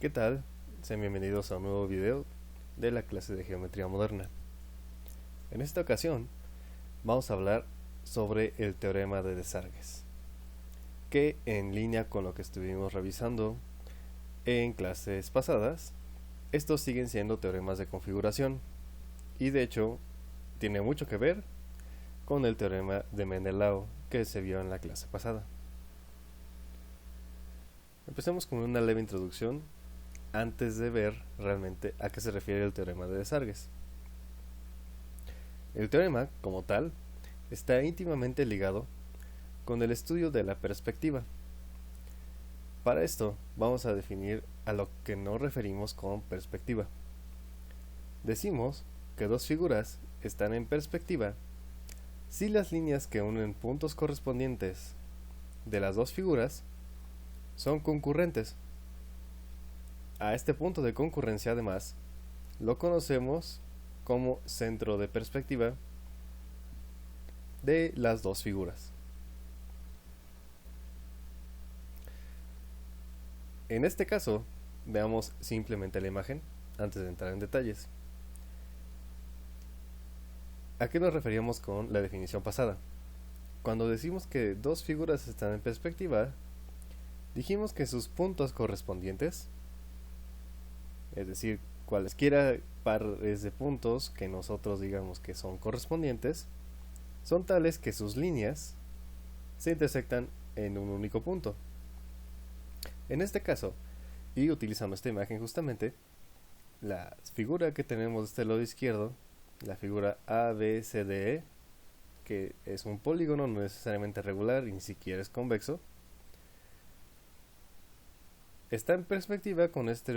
¿Qué tal? Sean bienvenidos a un nuevo video de la clase de Geometría Moderna. En esta ocasión vamos a hablar sobre el teorema de Desargues, que en línea con lo que estuvimos revisando en clases pasadas, estos siguen siendo teoremas de configuración y de hecho tiene mucho que ver con el teorema de Mendelao que se vio en la clase pasada. Empecemos con una leve introducción antes de ver realmente a qué se refiere el teorema de Desargues. El teorema, como tal, está íntimamente ligado con el estudio de la perspectiva. Para esto, vamos a definir a lo que nos referimos con perspectiva. Decimos que dos figuras están en perspectiva si las líneas que unen puntos correspondientes de las dos figuras son concurrentes. A este punto de concurrencia, además, lo conocemos como centro de perspectiva de las dos figuras. En este caso, veamos simplemente la imagen antes de entrar en detalles. ¿A qué nos referíamos con la definición pasada? Cuando decimos que dos figuras están en perspectiva, dijimos que sus puntos correspondientes, es decir, cualesquiera pares de puntos que nosotros digamos que son correspondientes, son tales que sus líneas se intersectan en un único punto. En este caso, y utilizando esta imagen justamente, la figura que tenemos de este lado izquierdo, la figura ABCDE, que es un polígono no necesariamente regular y ni siquiera es convexo, está en perspectiva con esta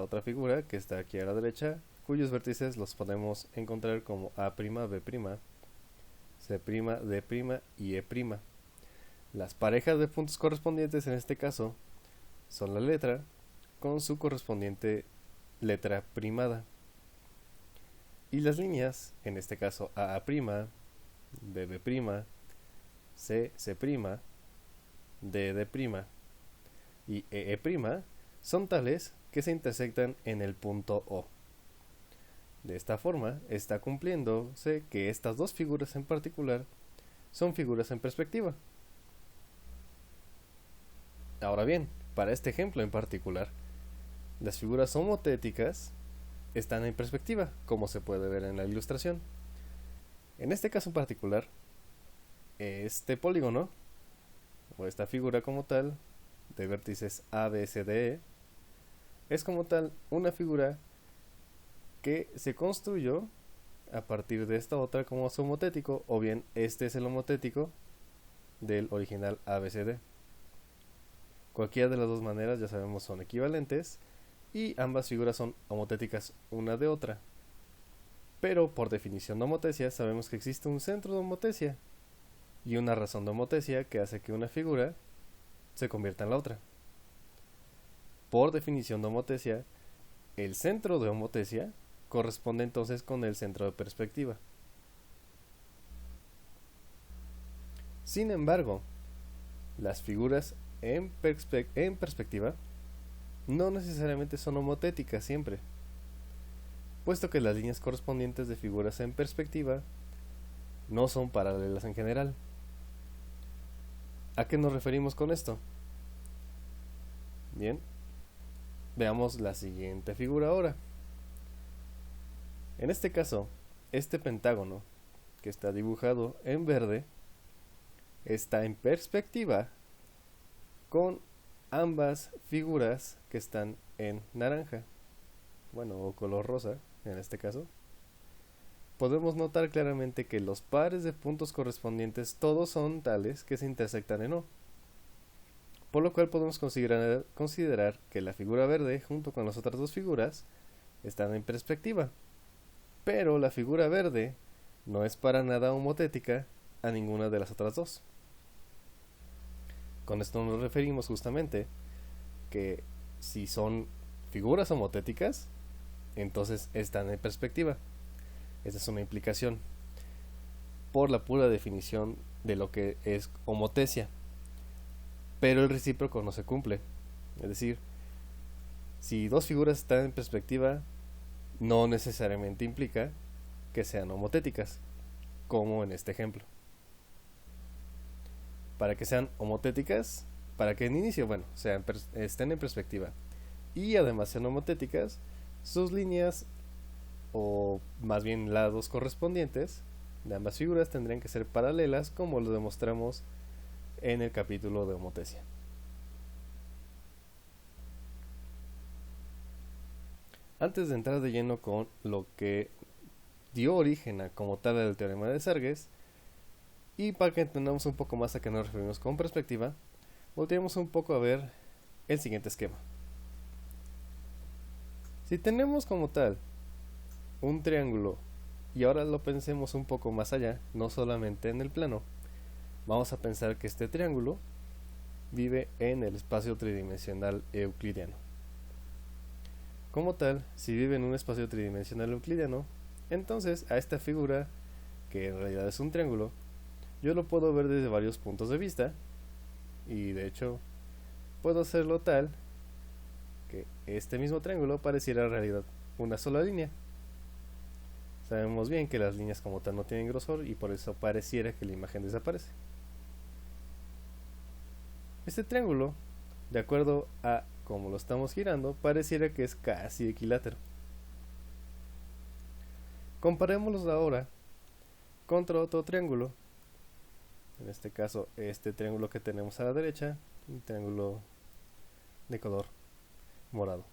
otra figura que está aquí a la derecha, cuyos vértices los podemos encontrar como A', B', C', D' y E'. Las parejas de puntos correspondientes en este caso son la letra con su correspondiente letra primada. Y las líneas, en este caso A', B', C', D' y E', son tales que se intersectan en el punto O. De esta forma, está cumpliéndose que estas dos figuras en particular son figuras en perspectiva. Ahora bien, para este ejemplo en particular, las figuras homotéticas están en perspectiva, como se puede ver en la ilustración. En este caso en particular, este polígono, o esta figura como tal, de vértices A, B, C, D, E, es como tal una figura que se construyó a partir de esta otra como su homotético, o bien este es el homotético del original ABCD. Cualquiera de las dos maneras, ya sabemos, son equivalentes y ambas figuras son homotéticas una de otra. Pero por definición de homotecia sabemos que existe un centro de homotecia y una razón de homotecia que hace que una figura se convierta en la otra. Por definición de homotecia, el centro de homotecia corresponde entonces con el centro de perspectiva. Sin embargo, las figuras en perspectiva no necesariamente son homotéticas siempre, puesto que las líneas correspondientes de figuras en perspectiva no son paralelas en general. ¿A qué nos referimos con esto? Bien, veamos la siguiente figura ahora. En este caso, este pentágono que está dibujado en verde está en perspectiva con ambas figuras que están en naranja, bueno, o color rosa en este caso. Podemos notar claramente que los pares de puntos correspondientes todos son tales que se intersectan en O, por lo cual podemos considerar que la figura verde junto con las otras dos figuras están en perspectiva, pero la figura verde no es para nada homotética a ninguna de las otras dos. Con esto nos referimos justamente que si son figuras homotéticas, entonces están en perspectiva. Esa es una implicación por la pura definición de lo que es homotecia. Pero el recíproco no se cumple. Es decir, Si dos figuras están en perspectiva, no necesariamente implica que sean homotéticas, como en este ejemplo. Para que sean homotéticas, para que en inicio, bueno, estén en perspectiva y además sean homotéticas, sus líneas o más bien lados correspondientes de ambas figuras tendrían que ser paralelas, como lo demostramos en el capítulo de homotecia. Antes de entrar de lleno con lo que dio origen a como tal el teorema de Serges, y para que entendamos un poco más a qué nos referimos con perspectiva, volteemos un poco a ver el siguiente esquema. Si tenemos como tal un triángulo y ahora lo pensemos un poco más allá, no solamente en el plano, vamos a pensar que este triángulo vive en el espacio tridimensional euclidiano. Como tal, si vive en un espacio tridimensional euclidiano, entonces a esta figura, que en realidad es un triángulo, yo lo puedo ver desde varios puntos de vista, y de hecho puedo hacerlo tal que este mismo triángulo pareciera en realidad una sola línea. Sabemos bien que las líneas como tal no tienen grosor y por eso pareciera que la imagen desaparece. Este triángulo, de acuerdo a como lo estamos girando, pareciera que es casi equilátero. Comparémoslo ahora contra otro triángulo, en este caso este triángulo que tenemos a la derecha, un triángulo de color morado.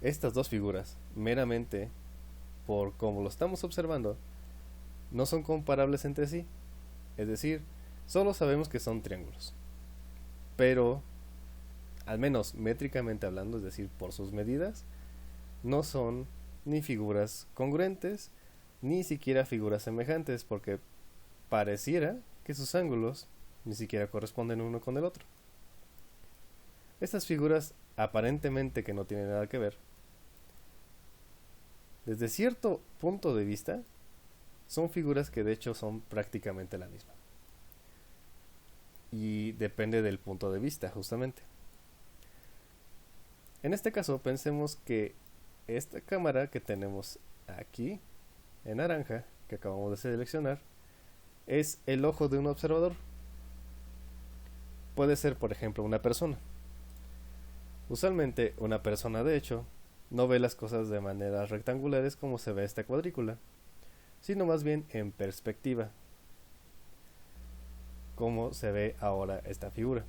Estas dos figuras, meramente por como lo estamos observando, no son comparables entre sí, es decir, solo sabemos que son triángulos, pero al menos métricamente hablando, es decir, por sus medidas, no son ni figuras congruentes, ni siquiera figuras semejantes, porque pareciera que sus ángulos ni siquiera corresponden uno con el otro. Estas figuras aparentemente que no tienen nada que ver, desde cierto punto de vista, son figuras que de hecho son prácticamente la misma. Y depende del punto de vista, justamente. En este caso, pensemos que esta cámara que tenemos aquí, en naranja, que acabamos de seleccionar, es el ojo de un observador. Puede ser, por ejemplo, una persona. Usualmente, una persona, de hecho, no ve las cosas de maneras rectangulares como se ve esta cuadrícula, sino más bien en perspectiva, como se ve ahora esta figura.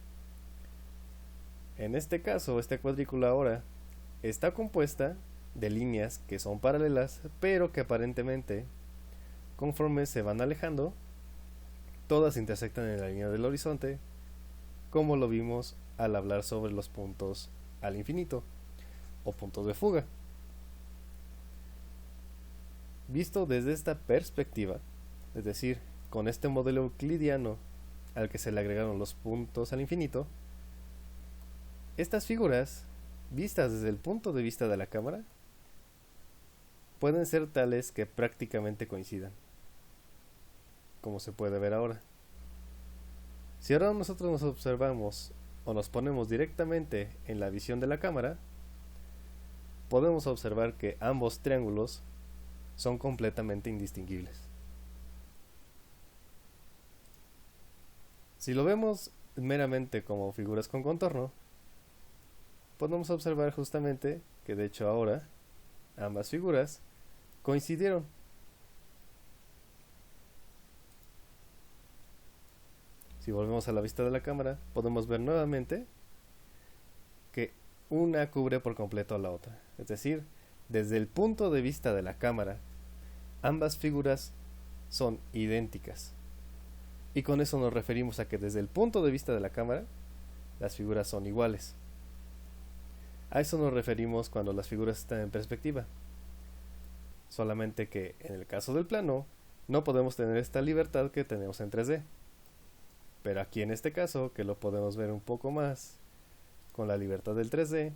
En este caso, esta cuadrícula ahora está compuesta de líneas que son paralelas, pero que aparentemente, conforme se van alejando, todas intersectan en la línea del horizonte, como lo vimos al hablar sobre los puntos al infinito o puntos de fuga. Visto desde esta perspectiva, es decir, con este modelo euclidiano al que se le agregaron los puntos al infinito, estas figuras, vistas desde el punto de vista de la cámara, pueden ser tales que prácticamente coincidan, como se puede ver ahora. Si ahora nosotros nos observamos o nos ponemos directamente en la visión de la cámara, podemos observar que ambos triángulos son completamente indistinguibles. Si lo vemos meramente como figuras con contorno, podemos observar justamente que de hecho ahora ambas figuras coincidieron. Si volvemos a la vista de la cámara, podemos ver nuevamente que una cubre por completo a la otra. Es decir, desde el punto de vista de la cámara, ambas figuras son idénticas. Y con eso nos referimos a que desde el punto de vista de la cámara, las figuras son iguales. A eso nos referimos cuando las figuras están en perspectiva. Solamente que en el caso del plano, no podemos tener esta libertad que tenemos en 3D. Pero aquí en este caso, que lo podemos ver un poco más con la libertad del 3D,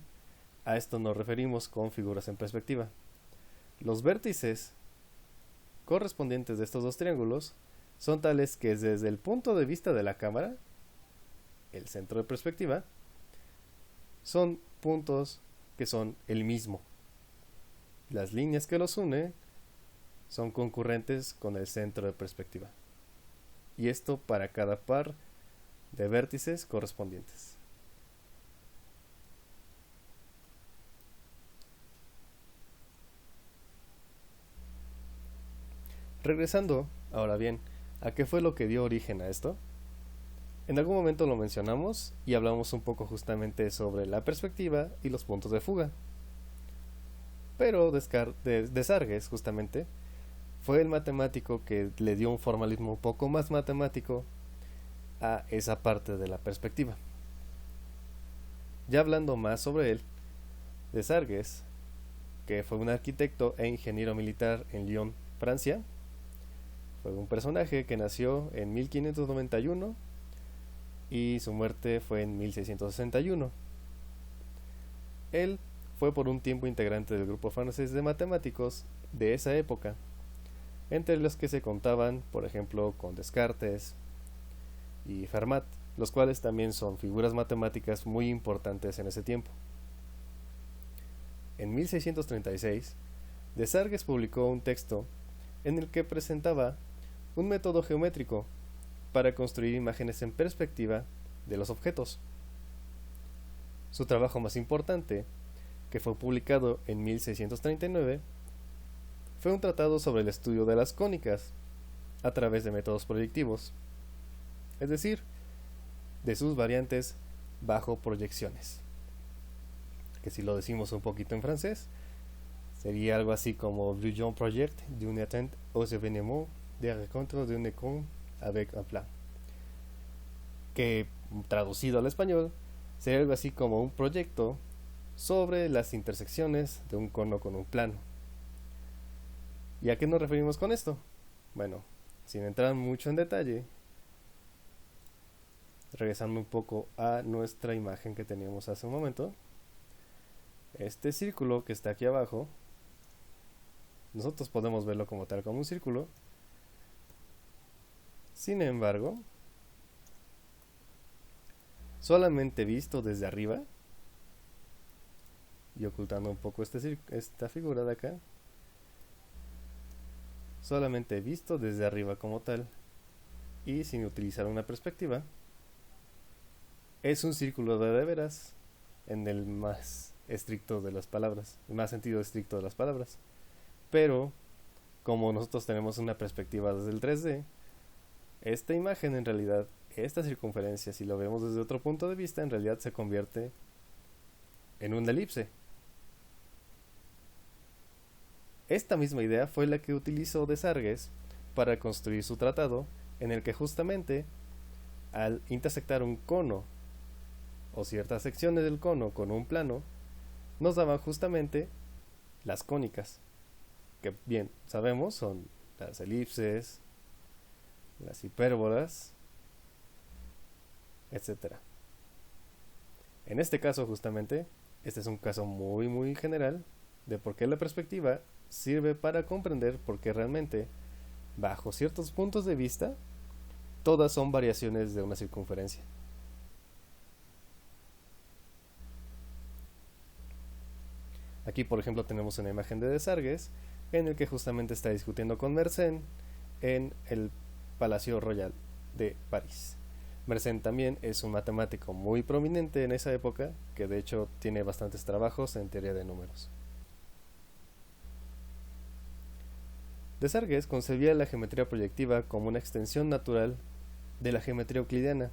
a esto nos referimos con figuras en perspectiva. Los vértices correspondientes de estos dos triángulos son tales que desde el punto de vista de la cámara, el centro de perspectiva, son puntos que son el mismo. Las líneas que los une son concurrentes con el centro de perspectiva. Y esto para cada par de vértices correspondientes. Regresando, ahora bien, ¿a qué fue lo que dio origen a esto? En algún momento lo mencionamos y hablamos un poco justamente sobre la perspectiva y los puntos de fuga. Pero Desargues, justamente, fue el matemático que le dio un formalismo un poco más matemático a esa parte de la perspectiva. Ya hablando más sobre él, Desargues, que fue un arquitecto e ingeniero militar en Lyon, Francia, fue un personaje que nació en 1591 y su muerte fue en 1661. Él fue por un tiempo integrante del grupo francés de matemáticos de esa época, entre los que se contaban, por ejemplo, con Descartes y Fermat, los cuales también son figuras matemáticas muy importantes en ese tiempo. En 1636, Desargues publicó un texto en el que presentaba un método geométrico para construir imágenes en perspectiva de los objetos. Su trabajo más importante, que fue publicado en 1639, fue un tratado sobre el estudio de las cónicas a través de métodos proyectivos, es decir, de sus variantes bajo proyecciones, que si lo decimos un poquito en francés, sería algo así como Brouillon Project d'une atteinte aux événements de rencontre d'une icône avec un plan, que traducido al español sería algo así como un proyecto sobre las intersecciones de un cono con un plano. ¿Y a qué nos referimos con esto? Bueno, sin entrar mucho en detalle, regresando un poco a nuestra imagen que teníamos hace un momento, este círculo que está aquí abajo, nosotros podemos verlo como tal, como un círculo. Sin embargo, solamente visto desde arriba y ocultando un poco esta figura de acá, solamente visto desde arriba como tal y sin utilizar una perspectiva, es un círculo de veras en el más estricto de las palabras, el más sentido estricto de las palabras. Pero como nosotros tenemos una perspectiva desde el 3D, esta imagen en realidad, esta circunferencia, si lo vemos desde otro punto de vista, en realidad se convierte en una elipse. Esta misma idea fue la que utilizó Desargues para construir su tratado, en el que justamente al intersectar un cono o ciertas secciones del cono con un plano, nos daban justamente las cónicas, que bien sabemos son las elipses, las hipérbolas, etc. En este caso justamente, este es un caso muy general de por qué la perspectiva sirve para comprender por qué realmente, bajo ciertos puntos de vista, todas son variaciones de una circunferencia. Aquí, por ejemplo, tenemos una imagen de Desargues en el que justamente está discutiendo con Mersenne en el Palacio Royal de París. Mersenne también es un matemático muy prominente en esa época, que de hecho tiene bastantes trabajos en teoría de números. Desargues concebía la geometría proyectiva como una extensión natural de la geometría euclidiana,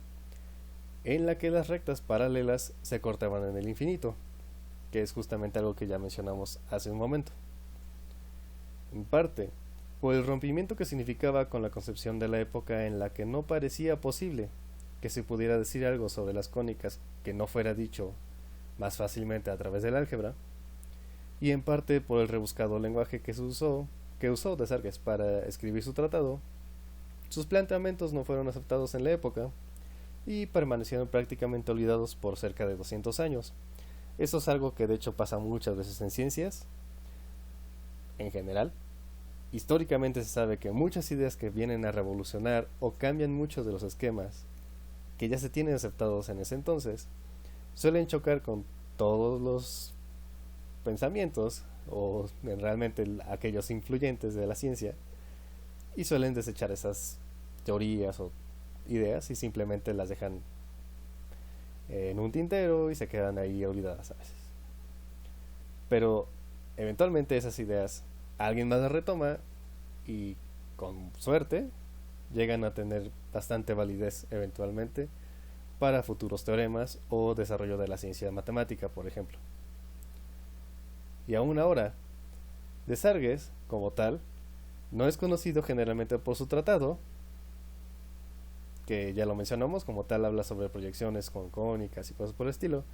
en la que las rectas paralelas se cortaban en el infinito, que es justamente algo que ya mencionamos hace un momento. En parte, por el rompimiento que significaba con la concepción de la época en la que no parecía posible que se pudiera decir algo sobre las cónicas que no fuera dicho más fácilmente a través del álgebra, y en parte por el rebuscado lenguaje que usó Desargues para escribir su tratado. Sus planteamientos no fueron aceptados en la época y permanecieron prácticamente olvidados por cerca de 200 años. Eso es algo que de hecho pasa muchas veces en ciencias, en general. Históricamente se sabe que muchas ideas que vienen a revolucionar o cambian muchos de los esquemas que ya se tienen aceptados en ese entonces, suelen chocar con todos los pensamientos o realmente aquellos influyentes de la ciencia y suelen desechar esas teorías o ideas y simplemente las dejan en un tintero y se quedan ahí olvidadas a veces. Pero eventualmente esas ideas alguien más las retoma y con suerte llegan a tener bastante validez eventualmente para futuros teoremas o desarrollo de la ciencia matemática, por ejemplo. Y aún ahora, Desargues, como tal, no es conocido generalmente por su tratado, que ya lo mencionamos, como tal habla sobre proyecciones cónicas y cosas por el estilo,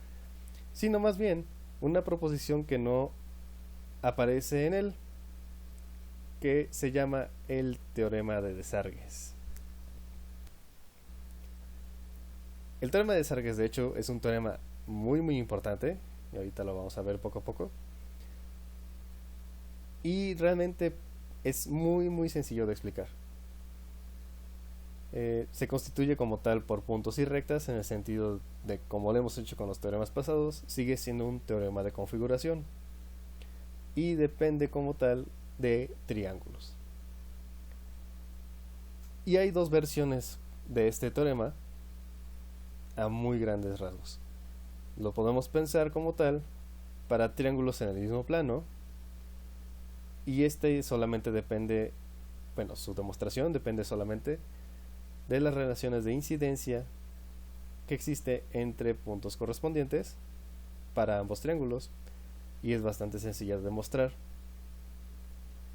sino más bien una proposición que no aparece en él, que se llama el teorema de Desargues. El teorema de Desargues, de hecho, es un teorema muy importante, y ahorita lo vamos a ver poco a poco, y realmente es muy sencillo de explicar. Se constituye como tal por puntos y rectas en el sentido de, como lo hemos hecho con los teoremas pasados, sigue siendo un teorema de configuración y depende como tal de triángulos. Y hay dos versiones de este teorema a muy grandes rasgos. Lo podemos pensar como tal para triángulos en el mismo plano, y este solamente depende, bueno, su demostración depende solamente de las relaciones de incidencia que existe entre puntos correspondientes para ambos triángulos, y es bastante sencilla de demostrar.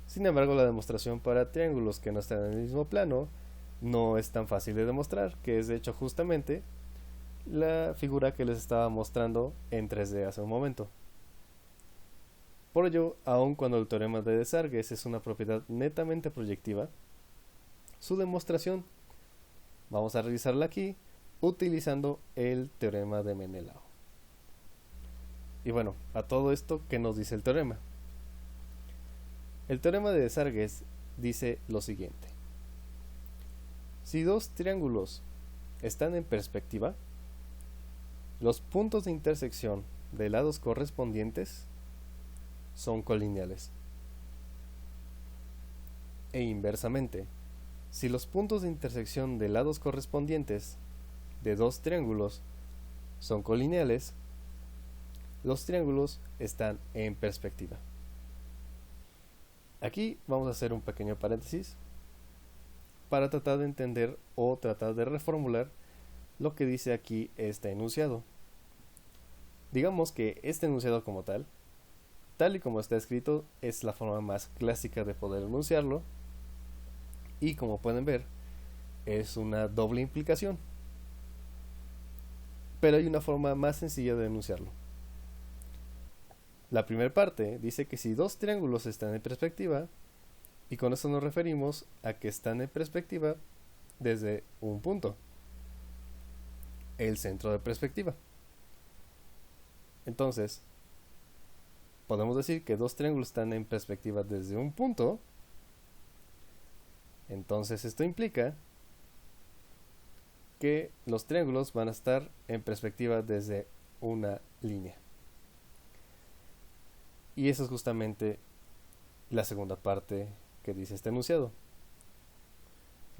Sin embargo, la demostración para triángulos que no están en el mismo plano no es tan fácil de demostrar, que es de hecho justamente la figura que les estaba mostrando en 3D hace un momento. Por ello, aun cuando el teorema de Desargues es una propiedad netamente proyectiva, su demostración vamos a realizarla aquí utilizando el teorema de Menelao. Y bueno, a todo esto, ¿qué nos dice el teorema? El teorema de Desargues dice lo siguiente: si dos triángulos están en perspectiva, los puntos de intersección de lados correspondientes son colineales. E inversamente, si los puntos de intersección de lados correspondientes de dos triángulos son colineales, los triángulos están en perspectiva. Aquí vamos a hacer un pequeño paréntesis para tratar de entender o tratar de reformular lo que dice aquí este enunciado. Digamos que este enunciado como tal y como está escrito, es la forma más clásica de poder enunciarlo, y como pueden ver, es una doble implicación. Pero hay una forma más sencilla de enunciarlo. La primera parte dice que si dos triángulos están en perspectiva, y con eso nos referimos a que están en perspectiva desde un punto, el centro de perspectiva. Entonces, podemos decir que dos triángulos están en perspectiva desde un punto. Entonces esto implica que los triángulos van a estar en perspectiva desde una línea. Y eso es justamente la segunda parte que dice este enunciado.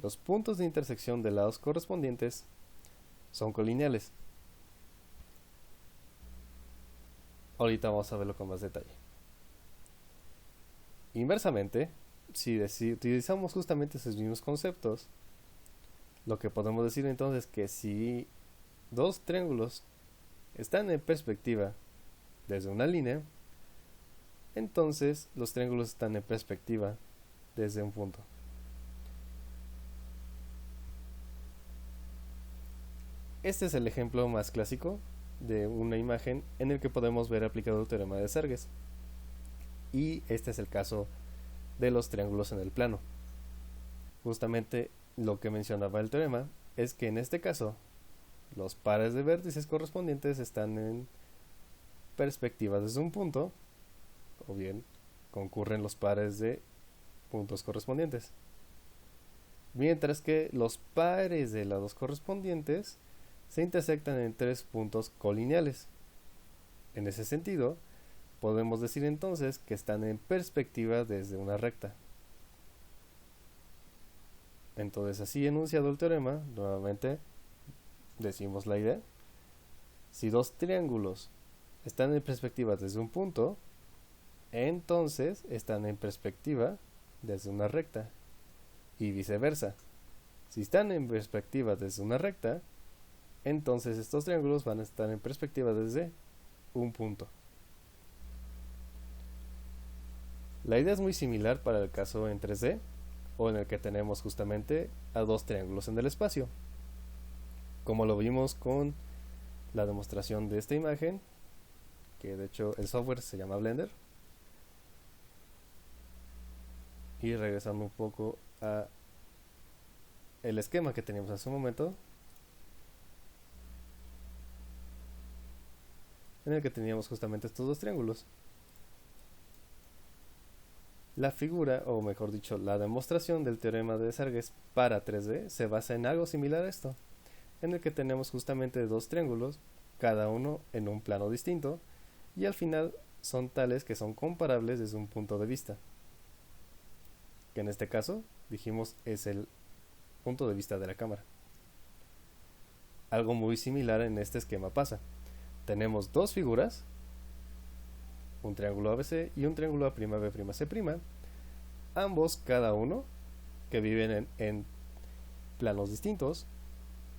Los puntos de intersección de lados correspondientes son colineales. Ahorita vamos a verlo con más detalle. Inversamente, si utilizamos justamente esos mismos conceptos, lo que podemos decir entonces es que si dos triángulos están en perspectiva desde una línea, entonces los triángulos están en perspectiva desde un punto. Este es el ejemplo más clásico de una imagen en el que podemos ver aplicado el teorema de Desargues. Y este es el caso de los triángulos en el plano. Justamente lo que mencionaba el teorema es que en este caso los pares de vértices correspondientes están en perspectiva desde un punto, o bien concurren los pares de puntos correspondientes, mientras que los pares de lados correspondientes se intersectan en tres puntos colineales. En ese sentido, podemos decir entonces que están en perspectiva desde una recta. Entonces, así enunciado el teorema, nuevamente decimos la idea. Si dos triángulos están en perspectiva desde un punto, entonces están en perspectiva desde una recta, y viceversa. Si están en perspectiva desde una recta, entonces estos triángulos van a estar en perspectiva desde un punto. La idea es muy similar para el caso en 3D, o en el que tenemos justamente a dos triángulos en el espacio, como lo vimos con la demostración de esta imagen, que de hecho el software se llama Blender. Y regresando un poco a el esquema que teníamos hace un momento, en el que teníamos justamente estos dos triángulos. La figura, o mejor dicho, la demostración del teorema de Desargues para 3D se basa en algo similar a esto, en el que tenemos justamente dos triángulos, cada uno en un plano distinto, y al final son tales que son comparables desde un punto de vista, que en este caso dijimos es el punto de vista de la cámara. Algo muy similar en este esquema pasa. Tenemos dos figuras, un triángulo ABC y un triángulo A'B'C', ambos cada uno que viven en planos distintos.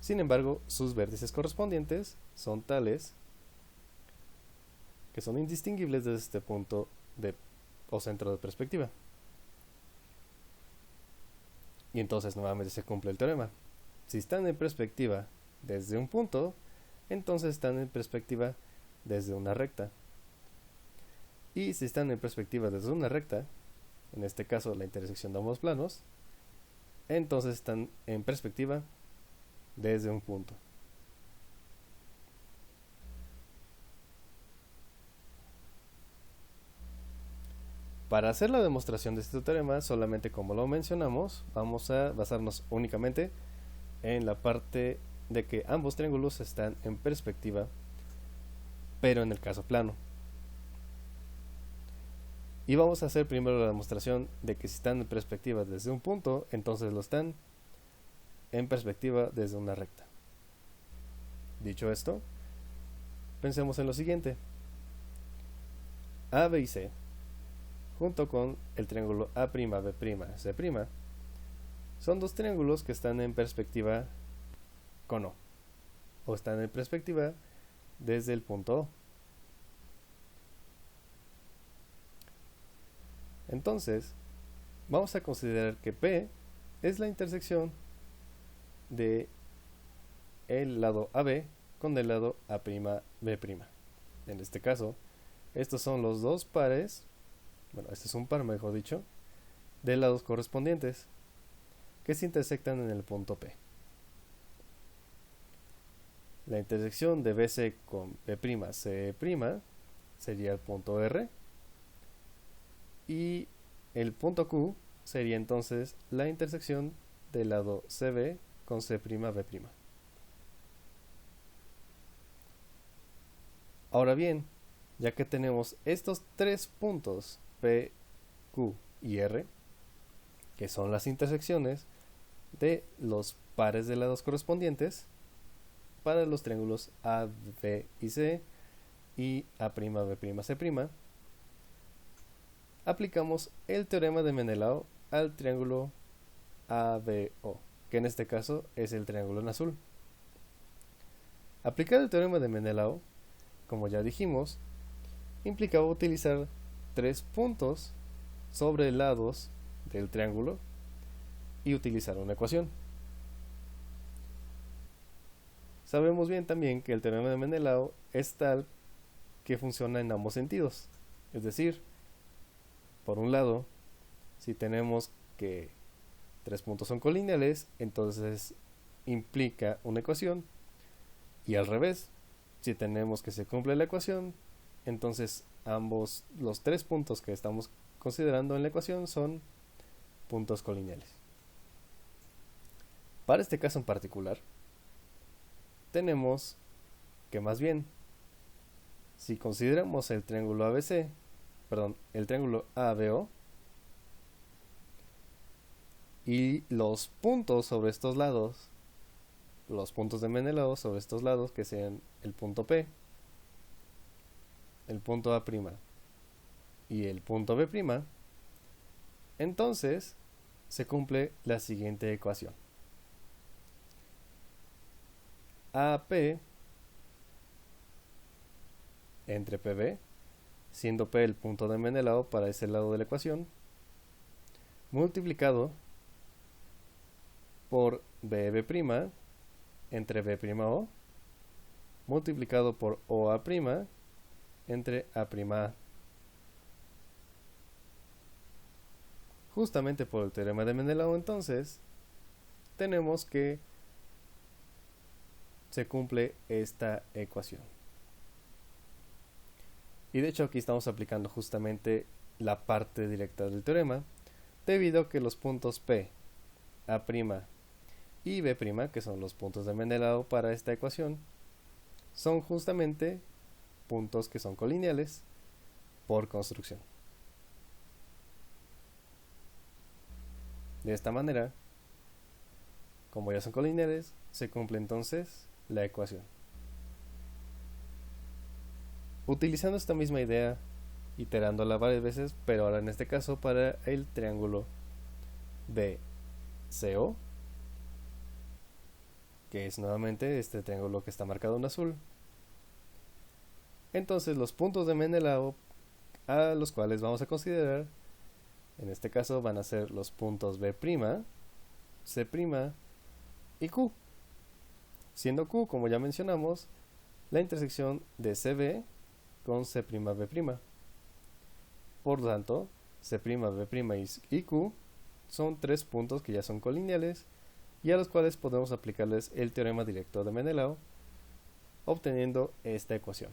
Sin embargo, sus vértices correspondientes son tales que son indistinguibles desde este punto o centro de perspectiva. Y entonces nuevamente se cumple el teorema. Si están en perspectiva desde un punto, entonces están en perspectiva desde una recta. Y si están en perspectiva desde una recta, en este caso la intersección de ambos planos, entonces están en perspectiva desde un punto. Para hacer la demostración de este teorema, solamente como lo mencionamos, vamos a basarnos únicamente en la parte de que ambos triángulos están en perspectiva, pero en el caso plano. Y vamos a hacer primero la demostración de que si están en perspectiva desde un punto, entonces lo están en perspectiva desde una recta. Dicho esto, pensemos en lo siguiente. A, B y C, junto con el triángulo A'B'C', son dos triángulos que están en perspectiva con o están en perspectiva desde el punto O. Entonces, vamos a considerar que P es la intersección de el lado AB con el lado A'B'. En este caso, estos son los dos pares, este es un par mejor dicho, de lados correspondientes que se intersectan en el punto P. La intersección de BC con B'C' sería el punto R, y el punto Q sería entonces la intersección del lado CB con C'B'. Ahora bien, ya que tenemos estos tres puntos P, Q y R, que son las intersecciones de los pares de lados correspondientes para los triángulos A, B y C y A'B'C', aplicamos el teorema de Menelao al triángulo ABO, que en este caso es el triángulo en azul. Aplicar el teorema de Menelao, como ya dijimos, implicaba utilizar tres puntos sobre lados del triángulo y utilizar una ecuación. Sabemos bien también que el teorema de Menelao es tal que funciona en ambos sentidos, es decir, por un lado, si tenemos que tres puntos son colineales, entonces implica una ecuación, y al revés, si tenemos que se cumple la ecuación, entonces los tres puntos que estamos considerando en la ecuación son puntos colineales. Para este caso en particular, tenemos que más bien Si consideramos el triángulo ABC, perdón, el triángulo ABO, y los puntos sobre estos lados, los puntos de Menelao sobre estos lados, que sean el punto P, el punto A' y el punto B', entonces se cumple la siguiente ecuación. AP entre PB, siendo P el punto de Menelao para ese lado de la ecuación, multiplicado por BB' entre B'O, multiplicado por OA' entre A'. Justamente por el teorema de Menelao, entonces, tenemos que se cumple esta ecuación. Y de hecho aquí estamos aplicando justamente la parte directa del teorema, debido a que los puntos P, A' y B', que son los puntos de Menelao para esta ecuación, son justamente puntos que son colineales por construcción. De esta manera, como ya son colineales, se cumple entonces la ecuación. Utilizando esta misma idea, iterándola varias veces, pero ahora en este caso para el triángulo BCO, que es nuevamente este triángulo que está marcado en azul. Entonces los puntos de Menelao a los cuales vamos a considerar, en este caso van a ser los puntos B', C' y Q, siendo Q, como ya mencionamos, la intersección de CB con C'B'. Por lo tanto, C'B' y Q son tres puntos que ya son colineales y a los cuales podemos aplicarles el teorema directo de Menelao, obteniendo esta ecuación.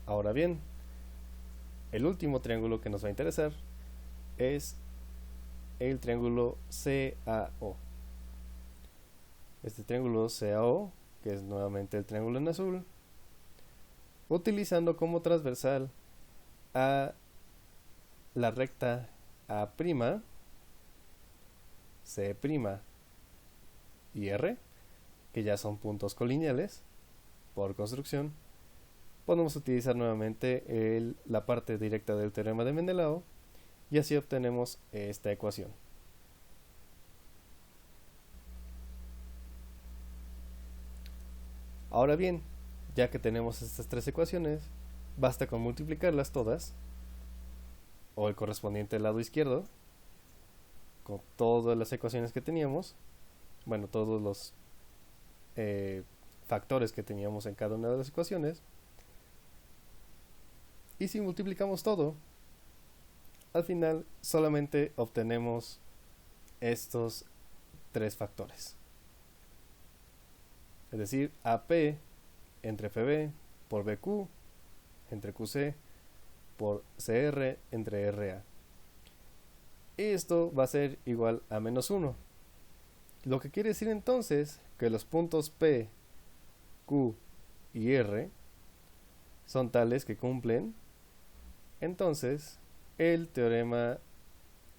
Ahora bien, el último triángulo que nos va a interesar es el triángulo CAO. Este triángulo CAO, que es nuevamente el triángulo en azul, utilizando como transversal a la recta A', C' y R, que ya son puntos colineales por construcción, podemos utilizar nuevamente la parte directa del teorema de Menelao y así obtenemos esta ecuación. Ahora bien, ya que tenemos estas tres ecuaciones, basta con multiplicarlas todas, o el correspondiente lado izquierdo, con todas las ecuaciones que teníamos, bueno, todos los factores que teníamos en cada una de las ecuaciones, y si multiplicamos todo, al final solamente obtenemos estos tres factores. Es decir, AP entre PB por BQ entre QC por CR entre RA. Y esto va a ser igual a menos 1. Lo que quiere decir entonces que los puntos P, Q y R son tales que cumplen entonces el teorema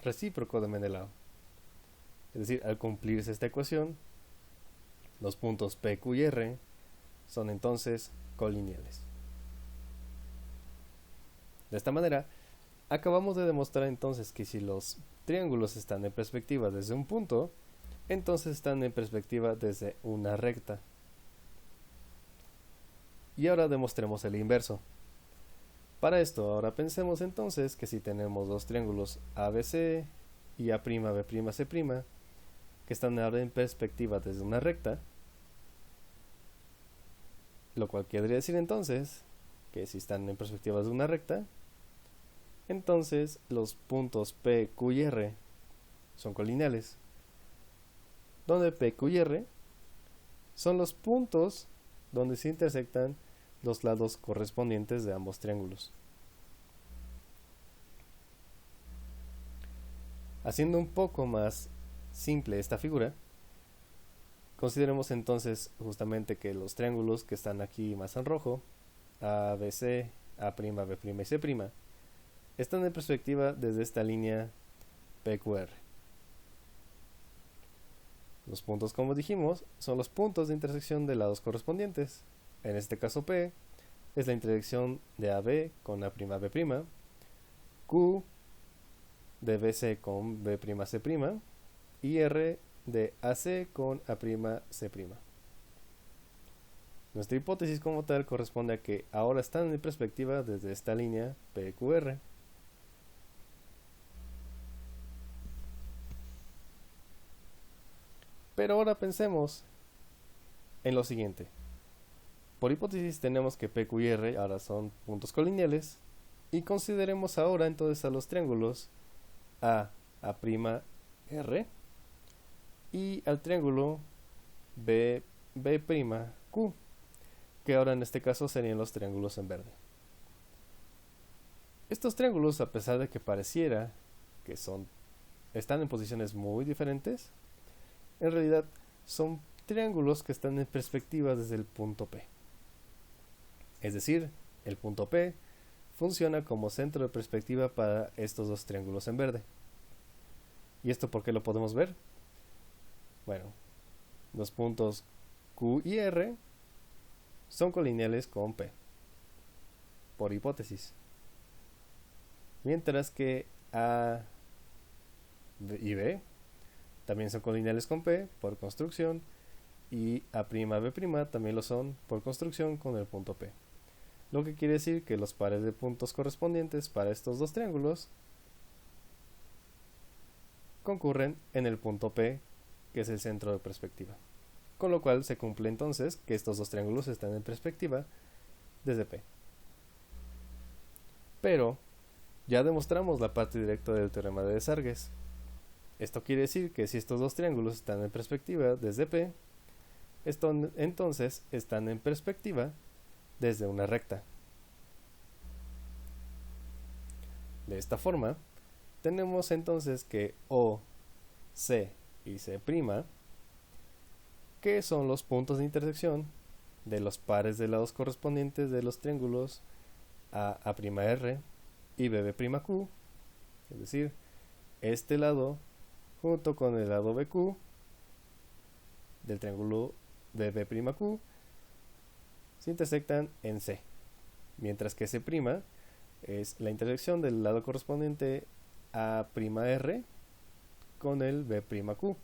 recíproco de Menelao. Es decir, al cumplirse esta ecuación, los puntos P, Q y R son entonces colineales. De esta manera, acabamos de demostrar entonces que si los triángulos están en perspectiva desde un punto, entonces están en perspectiva desde una recta. Y ahora demostremos el inverso. Para esto, ahora pensemos entonces que si tenemos dos triángulos ABC y A'B', C', que están ahora en perspectiva desde una recta, lo cual quiere decir entonces que si están en perspectiva de una recta, entonces los puntos P, Q y R son colineales, donde P, Q y R son los puntos donde se intersectan los lados correspondientes de ambos triángulos. Haciendo un poco más simple esta figura, consideremos entonces justamente que los triángulos que están aquí más en rojo, ABC, A', B' y C', están en perspectiva desde esta línea PQR. Los puntos, como dijimos, son los puntos de intersección de lados correspondientes. En este caso P es la intersección de AB con A', B', Q de BC con B'C', y R de AC con A'C'. Nuestra hipótesis como tal corresponde a que ahora están en perspectiva desde esta línea PQR. Pero ahora pensemos en lo siguiente. Por hipótesis tenemos que PQ y R ahora son puntos colineales y consideremos ahora entonces a los triángulos A'R y al triángulo B'Q, que ahora en este caso serían los triángulos en verde. Estos triángulos, a pesar de que pareciera que están en posiciones muy diferentes, en realidad son triángulos que están en perspectiva desde el punto P. Es decir, el punto P funciona como centro de perspectiva para estos dos triángulos en verde. ¿Y esto por qué lo podemos ver? Bueno, los puntos Q y R son colineales con P, por hipótesis. Mientras que A y B también son colineales con P por construcción, y A'B' también lo son por construcción con el punto P. Lo que quiere decir que los pares de puntos correspondientes para estos dos triángulos concurren en el punto P, que es el centro de perspectiva. Con lo cual se cumple entonces que estos dos triángulos están en perspectiva desde P. Pero ya demostramos la parte directa del teorema de Desargues. Esto quiere decir que si estos dos triángulos están en perspectiva desde P, entonces están en perspectiva desde una recta. De esta forma, tenemos entonces que O, C y C', que son los puntos de intersección de los pares de lados correspondientes de los triángulos A'R y B'Q, es decir, este lado junto con el lado BQ del triángulo B'Q se intersectan en C, mientras que C' es la intersección del lado correspondiente A'R con el B'Q,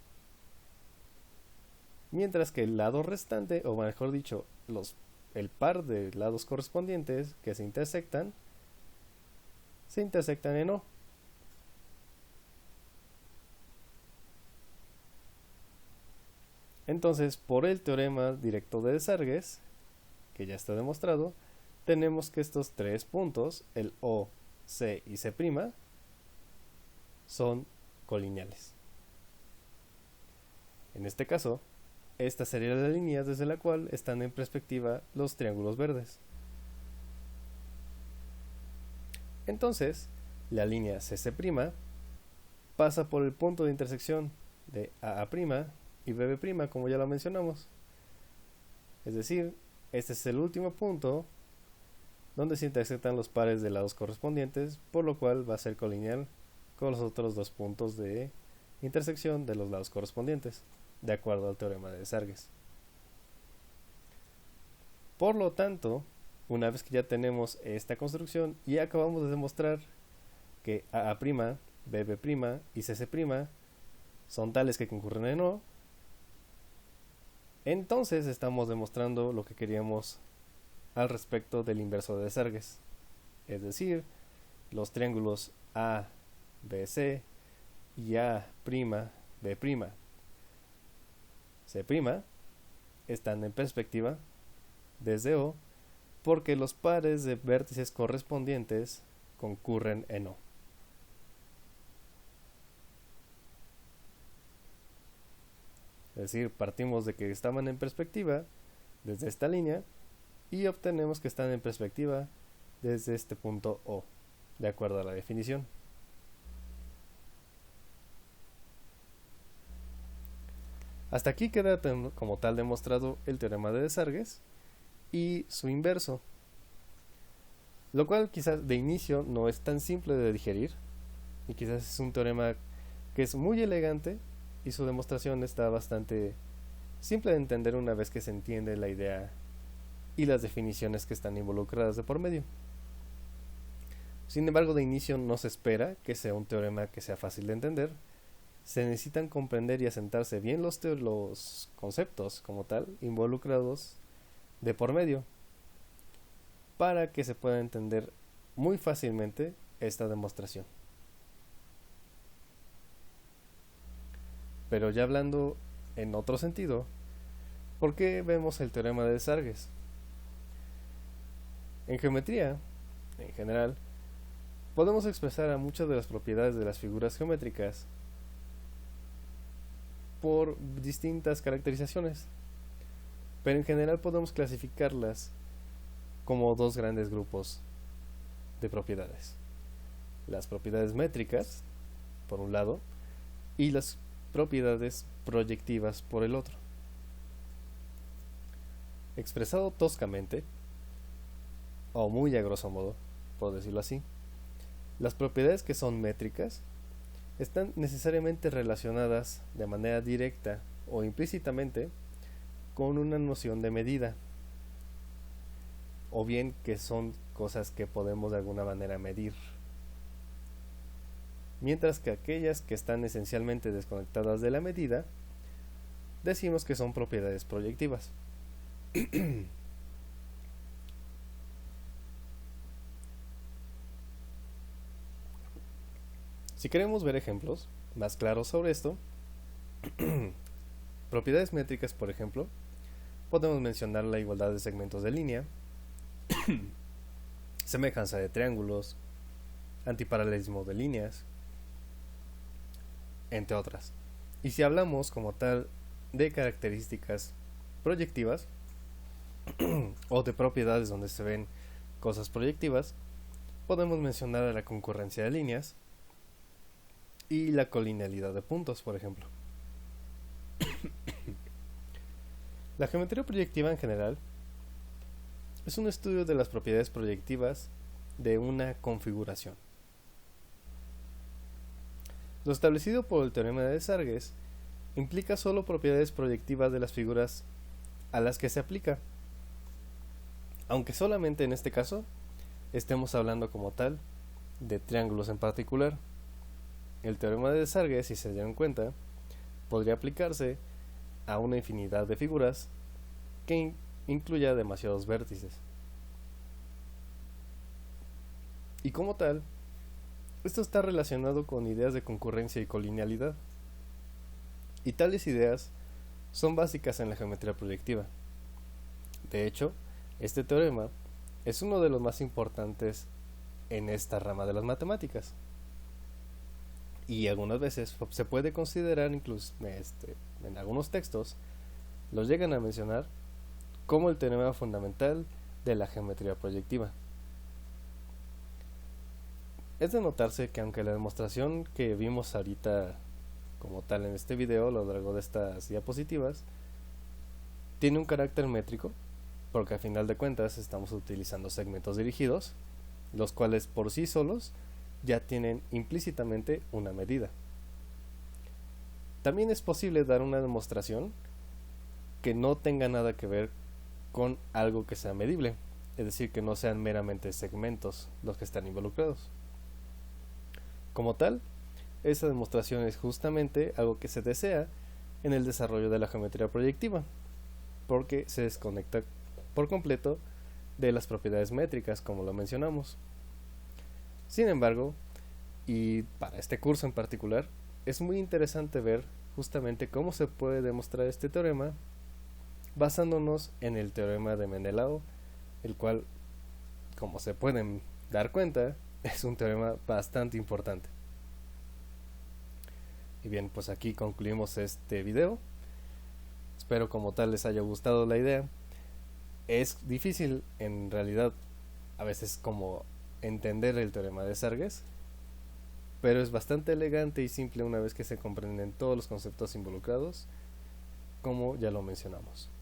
mientras que el lado restante, o mejor dicho, el par de lados correspondientes que se intersectan en O. Entonces, por el teorema directo de Desargues, que ya está demostrado, tenemos que estos tres puntos, el O, C y C', son colineales. En este caso, esta sería la línea desde la cual están en perspectiva los triángulos verdes. Entonces, la línea CC' pasa por el punto de intersección de AA' y BB', como ya lo mencionamos. Es decir, este es el último punto donde se intersectan los pares de lados correspondientes, por lo cual va a ser colineal con los otros dos puntos de intersección de los lados correspondientes, de acuerdo al teorema de Desargues. Por lo tanto, una vez que ya tenemos esta construcción y acabamos de demostrar que AA', BB' y CC' son tales que concurren en O, entonces estamos demostrando lo que queríamos al respecto del inverso de Desargues, es decir, los triángulos ABC y A'B', C' están en perspectiva desde O porque los pares de vértices correspondientes concurren en O. Es decir, partimos de que estaban en perspectiva desde esta línea y obtenemos que están en perspectiva desde este punto O, de acuerdo a la definición. Hasta aquí queda como tal demostrado el teorema de Desargues y su inverso, lo cual quizás de inicio no es tan simple de digerir y quizás es un teorema que es muy elegante y su demostración está bastante simple de entender una vez que se entiende la idea y las definiciones que están involucradas de por medio. Sin embargo, de inicio no se espera que sea un teorema que sea fácil de entender. Se necesitan comprender y asentarse bien los conceptos como tal involucrados de por medio para que se pueda entender muy fácilmente esta demostración. Pero ya hablando en otro sentido, ¿por qué vemos el teorema de Desargues? En geometría, en general, podemos expresar a muchas de las propiedades de las figuras geométricas por distintas caracterizaciones, pero en general podemos clasificarlas como dos grandes grupos de propiedades: las propiedades métricas por un lado y las propiedades proyectivas por el otro. Expresado toscamente, o muy a grosso modo, por decirlo así, las propiedades que son métricas están necesariamente relacionadas de manera directa o implícitamente con una noción de medida, o bien que son cosas que podemos de alguna manera medir, mientras que aquellas que están esencialmente desconectadas de la medida decimos que son propiedades proyectivas. Si queremos ver ejemplos más claros sobre esto, propiedades métricas, por ejemplo, podemos mencionar la igualdad de segmentos de línea, semejanza de triángulos, antiparalelismo de líneas, entre otras. Y si hablamos como tal de características proyectivas o de propiedades donde se ven cosas proyectivas, podemos mencionar a la concurrencia de líneas y la colinealidad de puntos, por ejemplo. La geometría proyectiva en general es un estudio de las propiedades proyectivas de una configuración. Lo establecido por el teorema de Desargues implica solo propiedades proyectivas de las figuras a las que se aplica, aunque solamente en este caso estemos hablando como tal de triángulos en particular. El teorema de Desargues, si se dieron cuenta, podría aplicarse a una infinidad de figuras que incluya demasiados vértices. Y como tal, esto está relacionado con ideas de concurrencia y colinealidad. Y tales ideas son básicas en la geometría proyectiva. De hecho, este teorema es uno de los más importantes en esta rama de las matemáticas. Y algunas veces se puede considerar, incluso en algunos textos, los llegan a mencionar como el teorema fundamental de la geometría proyectiva. Es de notarse que aunque la demostración que vimos ahorita como tal en este video, a lo largo de estas diapositivas, tiene un carácter métrico, porque a final de cuentas estamos utilizando segmentos dirigidos, los cuales por sí solos ya tienen implícitamente una medida. También es posible dar una demostración que no tenga nada que ver con algo que sea medible, es decir, que no sean meramente segmentos los que están involucrados. Como tal, esa demostración es justamente algo que se desea en el desarrollo de la geometría proyectiva, porque se desconecta por completo de las propiedades métricas, como lo mencionamos. Sin embargo, y para este curso en particular, es muy interesante ver justamente cómo se puede demostrar este teorema basándonos en el teorema de Menelao, el cual, como se pueden dar cuenta, es un teorema bastante importante. Y bien, pues aquí concluimos este video. Espero como tal les haya gustado la idea. Es difícil en realidad a veces como entender el teorema de Desargues, pero es bastante elegante y simple una vez que se comprenden todos los conceptos involucrados como ya lo mencionamos.